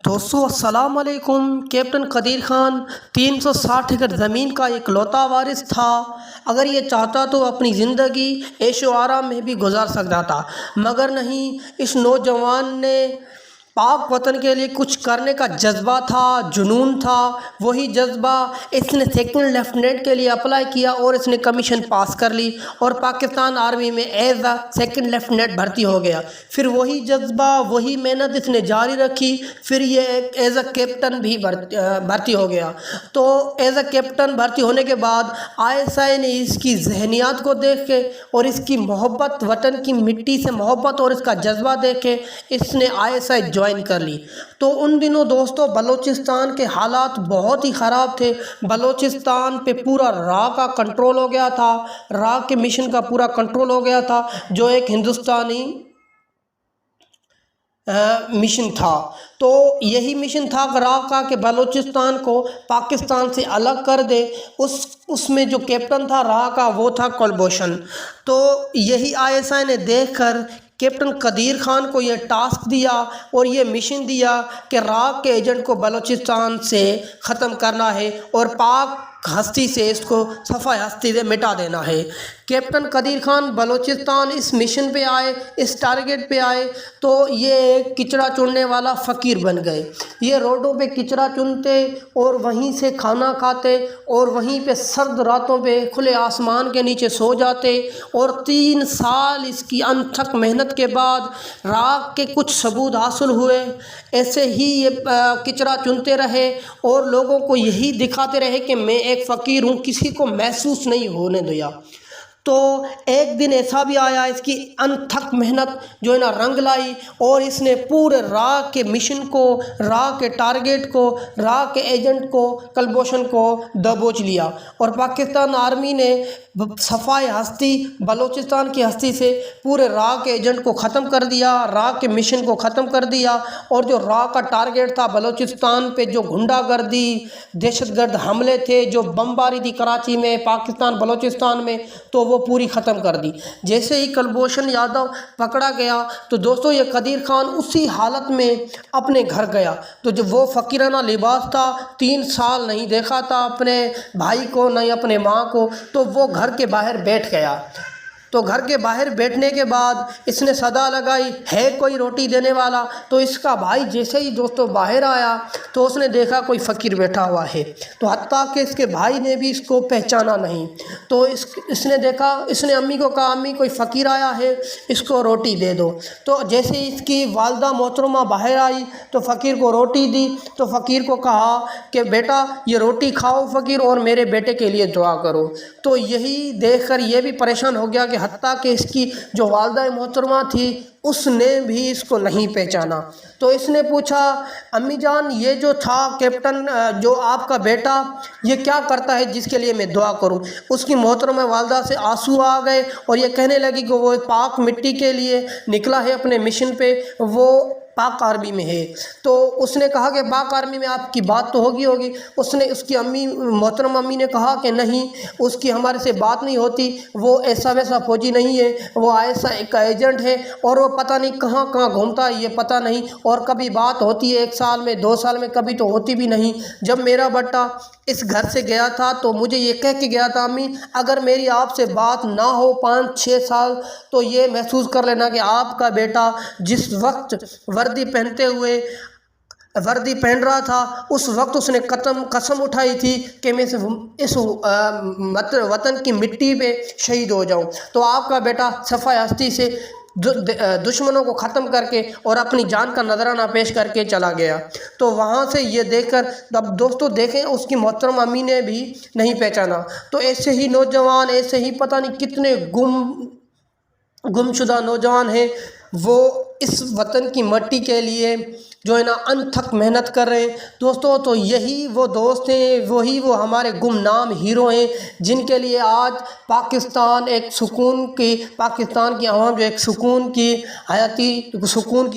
दोस्तों अस्सलाम वालेकुम। कैप्टन कदीर खान 360 एकड़ ज़मीन का इकलौता वारिस था। अगर ये चाहता तो अपनी ज़िंदगी ऐशो आराम में भी गुजार सकता था, मगर नहीं। इस नौजवान ने पाक वतन के लिए कुछ करने का जज्बा था, जुनून था। वही जज्बा, इसने सेकंड लेफ्टिनेंट के लिए अप्लाई किया और इसने कमीशन पास कर ली और पाकिस्तान आर्मी में एज अ सेकंड लेफ्टिनेंट भर्ती हो गया। फिर वही जज्बा, वही मेहनत इसने जारी रखी। फिर ये एज अ कैप्टन भी भर्ती हो गया। तो एज अ कैप्टन भर्ती होने के बाद ISI ने इसकी जहनियात को देख के और इसकी मोहब्बत, वतन की मिट्टी से मोहब्बत और इसका जज्बा देख के इसने ISI ज्वाइन कर ली। तो उन दिनों दोस्तों बलूचिस्तान के हालात बहुत ही ख़राब थे। बलूचिस्तान पे पूरा रा का कंट्रोल हो गया था, रा के मिशन का पूरा कंट्रोल हो गया था, जो एक हिंदुस्तानी मिशन था। तो यही मिशन था रा का कि बलूचिस्तान को पाकिस्तान से अलग कर दे। उसमें जो कैप्टन था रा का वो था कुलभूषण। तो यही ISI ने देखकर कैप्टन कदीर खान को ये टास्क दिया और ये मिशन दिया कि रा के एजेंट को बलूचिस्तान से ख़त्म करना है और पाक हस्ती से इसको सफ़ाई हस्ती से मिटा देना है। कैप्टन कदीर खान बलूचिस्तान इस मिशन पे आए, इस टारगेट पे आए, तो ये एक किचड़ा चुनने वाला फ़कीर बन गए। ये रोडों पे किचड़ा चुनते और वहीं से खाना खाते और वहीं पे सर्द रातों पे खुले आसमान के नीचे सो जाते। और 3 साल इसकी अनथक मेहनत के बाद राग के कुछ सबूत हासिल हुए। ऐसे ही ये किचड़ा चुनते रहे और लोगों को यही दिखाते रहे कि मैं एक फ़कीर हूँ, किसी को महसूस नहीं होने दिया। तो एक दिन ऐसा भी आया, इसकी अनथक मेहनत जो है ना रंग लाई और इसने पूरे रा के मिशन को, रा के टारगेट को, रा के एजेंट को, कुलभूषण को दबोच लिया। और पाकिस्तान आर्मी ने सफ़ाई हस्ती, बलूचिस्तान की हस्ती से पूरे रा के एजेंट को ख़त्म कर दिया, रा के मिशन को ख़त्म कर दिया। और जो रा का टारगेट था बलूचिस्तान पे, जो गुंडागर्दी, दहशतगर्द हमले थे, जो बमबारी थी कराची में, पाकिस्तान बलूचिस्तान में, तो वो पूरी ख़त्म कर दी। जैसे ही कुलभूषण यादव पकड़ा गया तो दोस्तों ये कदीर खान उसी हालत में अपने घर गया। तो जो वो फ़कीराना लिबास था, 3 साल नहीं देखा था अपने भाई को, नहीं अपने माँ को, तो वो घर के बाहर बैठ गया। तो घर के बाहर बैठने के बाद इसने सदा लगाई, है कोई रोटी देने वाला। तो इसका भाई जैसे ही दोस्तों बाहर आया तो उसने देखा कोई फ़कीर बैठा हुआ है। तो हत्ता कि इसके भाई ने भी इसको पहचाना नहीं। तो इसने देखा, इसने अम्मी को कहा, अम्मी कोई फ़कीर आया है, इसको रोटी दे दो। तो जैसे इसकी वालदा मोहतरमा बाहर आई तो फ़कीर को रोटी दी। तो फ़कीर को कहा कि बेटा ये रोटी खाओ फ़कीर, और मेरे बेटे के लिए दुआ करो। तो यही देखकर ये भी परेशान हो गया कि हत्ता कि इसकी जो वालदा मोहतरमा थी उसने भी इसको नहीं पहचाना। तो इसने पूछा, अम्मी जान ये जो था कैप्टन, जो आपका बेटा, ये क्या करता है जिसके लिए मैं दुआ करूं? उसकी मोहतरमा वालदा से आंसू आ गए और ये कहने लगी कि वो पाक मिट्टी के लिए निकला है अपने मिशन पे, वो पाक आर्मी में है। तो उसने कहा कि पाक आर्मी में आपकी बात तो होगी। उसने, उसकी अम्मी, मोहतरम अम्मी ने कहा कि नहीं, उसकी हमारे से बात नहीं होती, वो ऐसा वैसा फौजी नहीं है, वो ISI का एजेंट है और वो पता नहीं कहाँ कहाँ घूमता है, ये पता नहीं। और कभी बात होती है 1 साल में, 2 साल में, कभी तो होती भी नहीं। जब मेरा बेटा इस घर से गया था तो मुझे ये कह के गया था, अम्मी अगर मेरी आपसे बात ना हो 5-6 साल तो ये महसूस कर लेना कि आपका बेटा जिस वक्त वर्दी पहनते हुए, वर्दी पहन रहा था, उस वक्त उसने कसम उठाई थी कि मैं इस वतन की मिट्टी पे शहीद हो जाऊं। तो आपका बेटा सफ़ाई हस्ती से दुश्मनों को ख़त्म करके और अपनी जान का नजराना पेश करके चला गया। तो वहाँ से ये देखकर अब दोस्तों देखें, उसकी मोहतरम अम्मी ने भी नहीं पहचाना। तो ऐसे ही नौजवान, ऐसे ही पता नहीं कितने गुमशुदा नौजवान हैं, वो इस वतन की मिट्टी के लिए जो है ना अनथक मेहनत कर रहे हैं दोस्तों। तो यही वो दोस्त हैं, वही वो हमारे गुमनाम हीरो हैं, जिनके लिए आज पाकिस्तान एक सुकून की, पाकिस्तान की आवाम जो एक सुकून की हयाती, सुकून की